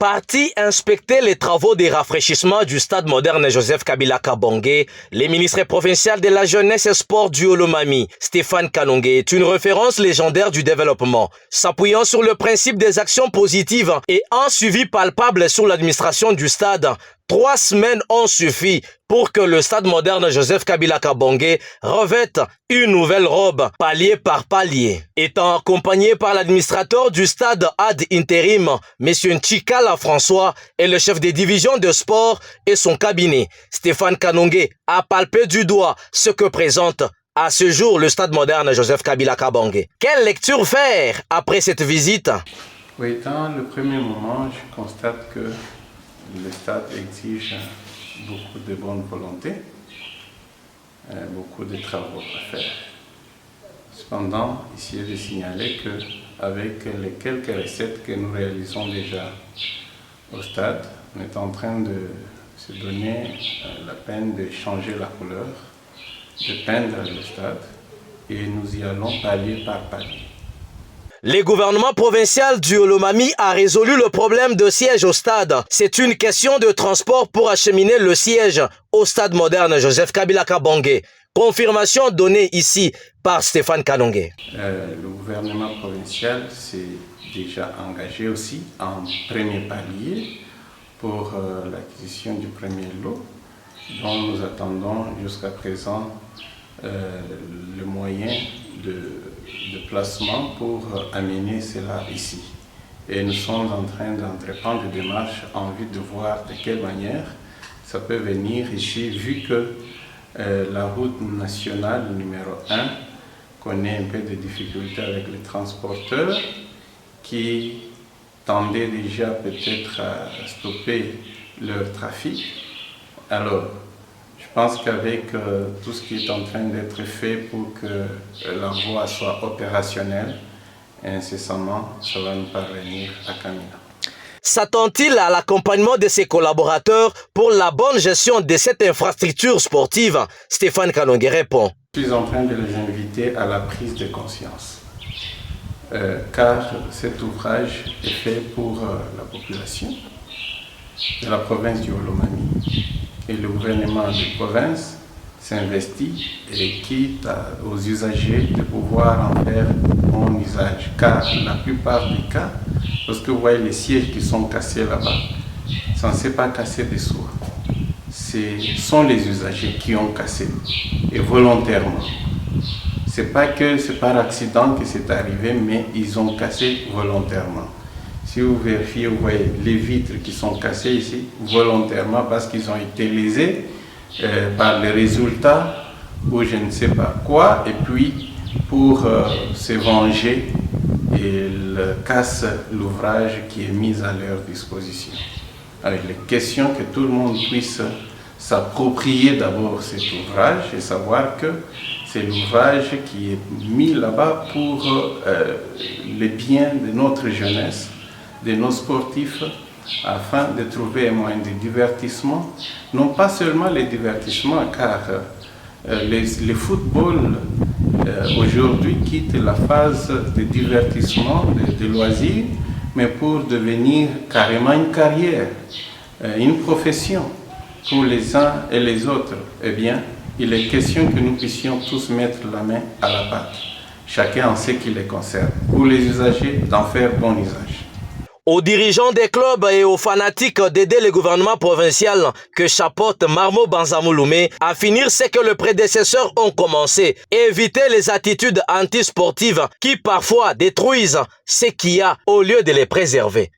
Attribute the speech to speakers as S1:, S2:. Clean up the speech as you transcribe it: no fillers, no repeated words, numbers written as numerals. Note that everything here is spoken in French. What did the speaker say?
S1: Parti inspecter les travaux de rafraîchissement du stade moderne Joseph Kabila Kabongé, le ministre provincial de la jeunesse et sport du Olomami, Stéphane Kanonge, est une référence légendaire du développement. S'appuyant sur le principe des actions positives et un suivi palpable sur l'administration du stade, 3 semaines ont suffi pour que le stade moderne Joseph Kabila Kabongé revête une nouvelle robe, palier par palier. Étant accompagné par l'administrateur du stade ad intérim, M. Nchikala François, et le chef des divisions de sport et son cabinet, Stéphane Kanonge, a palpé du doigt ce que présente à ce jour le stade moderne Joseph Kabila Kabongé. Quelle lecture faire après cette visite?
S2: Oui, dans le premier moment, je constate que le stade exige beaucoup de bonne volonté, beaucoup de travaux à faire. Cependant, ici est de signaler qu'avec les quelques recettes que nous réalisons déjà au stade, on est en train de se donner la peine de changer la couleur, de peindre le stade, et nous y allons palier par palier.
S1: Le gouvernement provincial du Olomami a résolu le problème de siège au stade. C'est une question de transport pour acheminer le siège au stade moderne Joseph Kabila Kabongé. Confirmation donnée ici par Stéphane Kanonge.
S2: Le gouvernement provincial s'est déjà engagé aussi en premier palier pour l'acquisition du premier lot, dont nous attendons jusqu'à présent le moyen de placement pour amener cela ici. Et nous sommes en train d'entreprendre des démarches en vue de voir de quelle manière ça peut venir ici, vu que la route nationale numéro 1 connaît un peu de difficultés avec les transporteurs qui tendaient déjà peut-être à stopper leur trafic. Alors, je pense qu'avec tout ce qui est en train d'être fait pour que la voie soit opérationnelle, incessamment, ça va nous parvenir à Kamina.
S1: S'attend-il à l'accompagnement de ses collaborateurs pour la bonne gestion de cette infrastructure sportive? Stéphane Kanonge répond.
S2: Je suis en train de les inviter à la prise de conscience, car cet ouvrage est fait pour la population de la province du Olomami. Et le gouvernement de province s'investit et quitte aux usagers de pouvoir en faire bon usage. Car la plupart des cas, lorsque vous voyez les sièges qui sont cassés là-bas, ça ne s'est pas cassé de soi. Ce sont les usagers qui ont cassé, et volontairement. C'est pas que c'est par accident que c'est arrivé, mais ils ont cassé volontairement. Si vous vérifiez, vous voyez les vitres qui sont cassées ici, volontairement parce qu'ils ont été lésés par les résultats ou je ne sais pas quoi, et puis pour se venger, ils cassent l'ouvrage qui est mis à leur disposition. Avec les questions que tout le monde puisse s'approprier d'abord cet ouvrage et savoir que c'est l'ouvrage qui est mis là-bas pour le bien de notre jeunesse, de nos sportifs, afin de trouver un moyen de divertissement, non pas seulement les divertissements, car le football aujourd'hui quitte la phase de divertissement, de loisirs, mais pour devenir carrément une carrière, une profession pour les uns et les autres. Eh bien, il est question que nous puissions tous mettre la main à la pâte, chacun en ce qui les concerne, pour les usagers d'en faire bon usage.
S1: Aux dirigeants des clubs et aux fanatiques d'aider le gouvernement provincial que chapeaute Marmo Banzamouloumé à finir ce que les prédécesseurs ont commencé et éviter les attitudes antisportives qui parfois détruisent ce qu'il y a au lieu de les préserver.